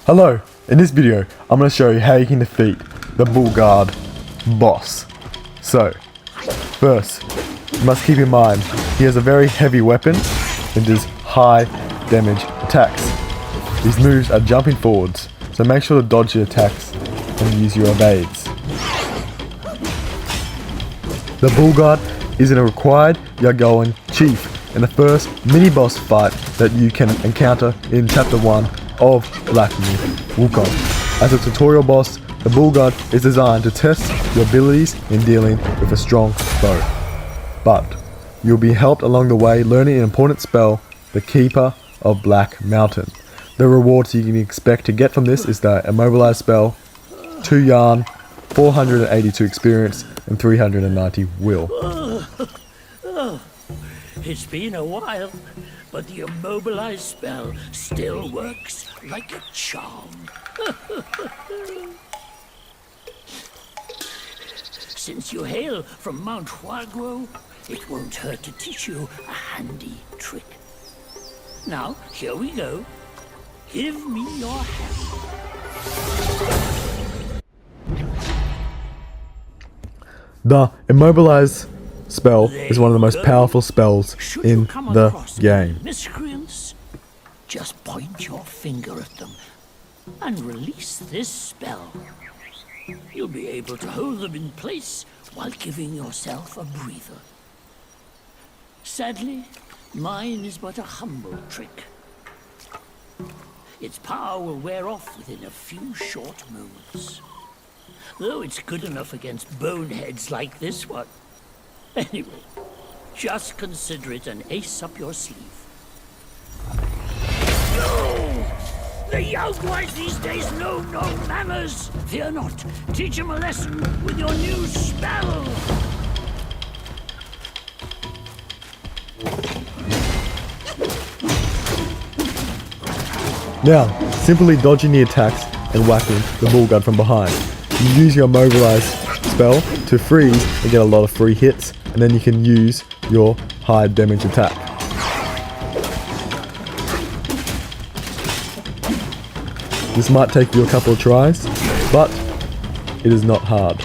Hello, in this video I'm going to show you how you can defeat the Bullguard boss. So, first, you must keep in mind he has a very heavy weapon and does high damage attacks. His moves are jumping forwards, so make sure to dodge your attacks and use your evades. The Bullguard is a required Yagoan chief in the first mini-boss fight that you can encounter in Chapter 1 of Black Myth Wukong. As a tutorial boss, the Bullguard is designed to test your abilities in dealing with a strong foe. But you'll be helped along the way learning an important spell, the Keeper of Black Mountain. The rewards you can expect to get from this is the Immobilize spell, 2 yarn, 482 experience, and 390 will. It's been a while, but the Immobilize spell still works like a charm. Since you hail from Mount Huaguo, it won't hurt to teach you a handy trick. Now, here we go. Give me your hand. The Immobilize spell is one of the most powerful spells in the game. Miscreants, just point your finger at them and release this spell. You'll be able to hold them in place while giving yourself a breather. Sadly, mine is but a humble trick. Its power will wear off within a few short moves. Though it's good enough against boneheads like this one. Anyway, just consider it an ace up your sleeve. No! The Yaoguais these days know no manners! Fear not, teach them a lesson with your new spell! Now, simply dodging the attacks and whacking the Bullguard from behind. You use your Mobilize spell to freeze and get a lot of free hits, and then you can use your high damage attack. This might take you a couple of tries, but it is not hard.